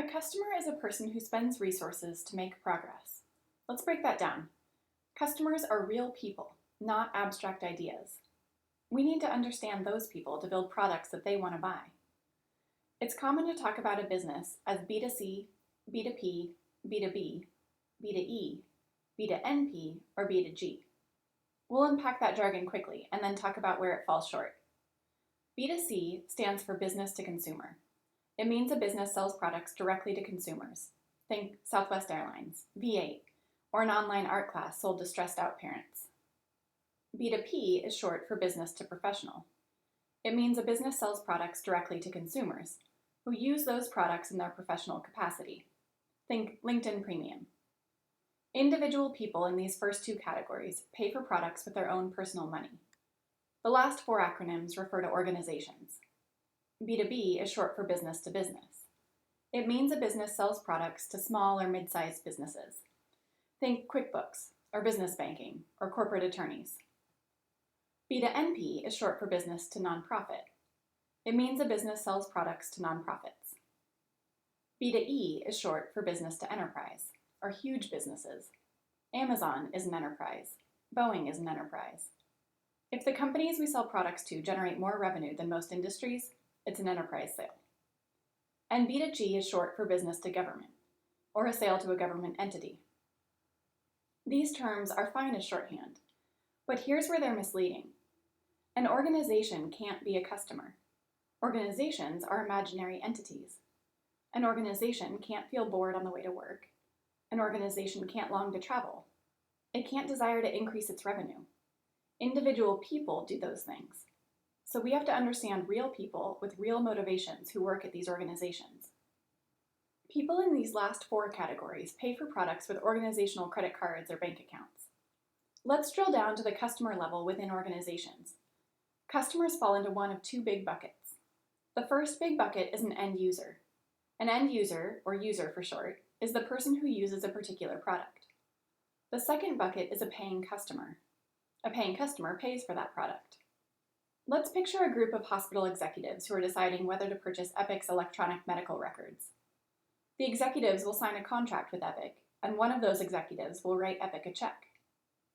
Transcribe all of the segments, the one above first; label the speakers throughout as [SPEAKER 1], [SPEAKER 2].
[SPEAKER 1] A customer is a person who spends resources to make progress. Let's break that down. Customers are real people, not abstract ideas. We need to understand those people to build products that they want to buy. It's common to talk about a business as B2C, B2P, B2B, B2E, B2NP, or B2G. We'll unpack that jargon quickly and then talk about where it falls short. B2C stands for business to consumer. It means a business sells products directly to consumers. Think Southwest Airlines, V8, or an online art class sold to stressed out parents. B2P is short for business to professional. It means a business sells products directly to consumers who use those products in their professional capacity. Think LinkedIn Premium. Individual people in these first two categories pay for products with their own personal money. The last four acronyms refer to organizations. B2B is short for business to business. It means a business sells products to small or mid-sized businesses. Think QuickBooks, or business banking, or corporate attorneys. B2NP is short for business to nonprofit. It means a business sells products to nonprofits. B2E is short for business to enterprise, or huge businesses. Amazon is an enterprise. Boeing is an enterprise. If the companies we sell products to generate more revenue than most industries, it's an enterprise sale. And B2G is short for business to government, or a sale to a government entity. These terms are fine as shorthand, but here's where they're misleading. An organization can't be a customer. Organizations are imaginary entities. An organization can't feel bored on the way to work. An organization can't long to travel. It can't desire to increase its revenue. Individual people do those things. So we have to understand real people with real motivations who work at these organizations. People in these last four categories pay for products with organizational credit cards or bank accounts. Let's drill down to the customer level within organizations. Customers fall into one of two big buckets. The first big bucket is an end user. An end user, or user for short, is the person who uses a particular product. The second bucket is a paying customer. A paying customer pays for that product. Let's picture a group of hospital executives who are deciding whether to purchase Epic's electronic medical records. The executives will sign a contract with Epic, and one of those executives will write Epic a check.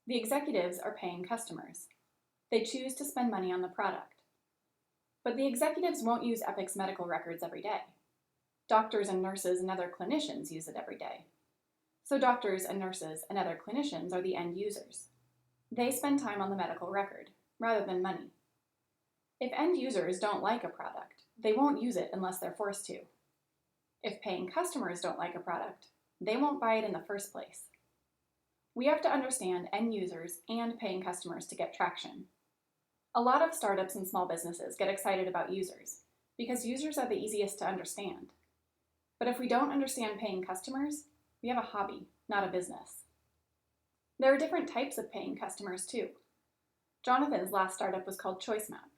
[SPEAKER 1] The executives are paying customers. They choose to spend money on the product. But the executives won't use Epic's medical records every day. Doctors and nurses and other clinicians use it every day. So doctors and nurses and other clinicians are the end users. They spend time on the medical record, rather than money. If end users don't like a product, they won't use it unless they're forced to. If paying customers don't like a product, they won't buy it in the first place. We have to understand end users and paying customers to get traction. A lot of startups and small businesses get excited about users, because users are the easiest to understand. But if we don't understand paying customers, we have a hobby, not a business. There are different types of paying customers too. Jonathan's last startup was called ChoiceMap.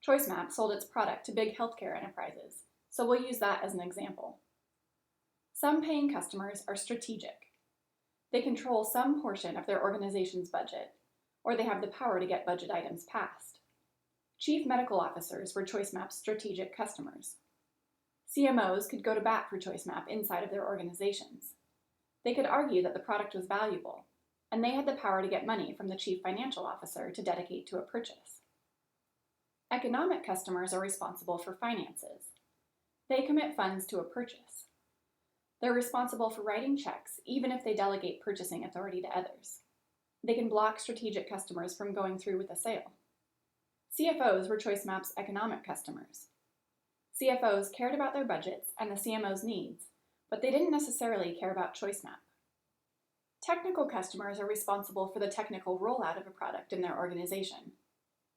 [SPEAKER 1] ChoiceMap sold its product to big healthcare enterprises, so we'll use that as an example. Some paying customers are strategic. They control some portion of their organization's budget, or they have the power to get budget items passed. Chief medical officers were ChoiceMap's strategic customers. CMOs could go to bat for ChoiceMap inside of their organizations. They could argue that the product was valuable, and they had the power to get money from the chief financial officer to dedicate to a purchase. Economic customers are responsible for finances. They commit funds to a purchase. They're responsible for writing checks, even if they delegate purchasing authority to others. They can block strategic customers from going through with a sale. CFOs were ChoiceMap's economic customers. CFOs cared about their budgets and the CMO's needs, but they didn't necessarily care about ChoiceMap. Technical customers are responsible for the technical rollout of a product in their organization.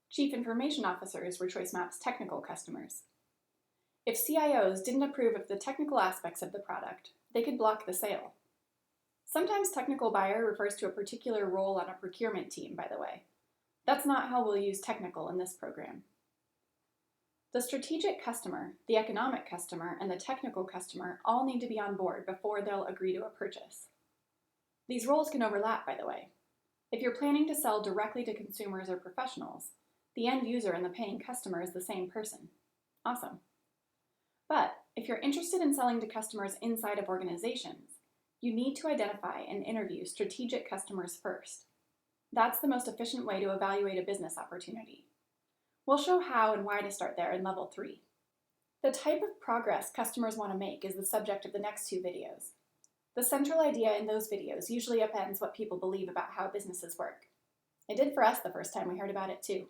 [SPEAKER 1] Chief information officers were ChoiceMap's technical customers. If CIOs didn't approve of the technical aspects of the product, they could block the sale. Sometimes technical buyer refers to a particular role on a procurement team, by the way. That's not how we'll use technical in this program. The strategic customer, the economic customer, and the technical customer all need to be on board before they'll agree to a purchase. These roles can overlap, by the way. If you're planning to sell directly to consumers or professionals, the end user and the paying customer is the same person. Awesome. But if you're interested in selling to customers inside of organizations, you need to identify and interview strategic customers first. That's the most efficient way to evaluate a business opportunity. We'll show how and why to start there in Level 3. The type of progress customers want to make is the subject of the next 2 videos. The central idea in those videos usually upends what people believe about how businesses work. It did for us the first time we heard about it too.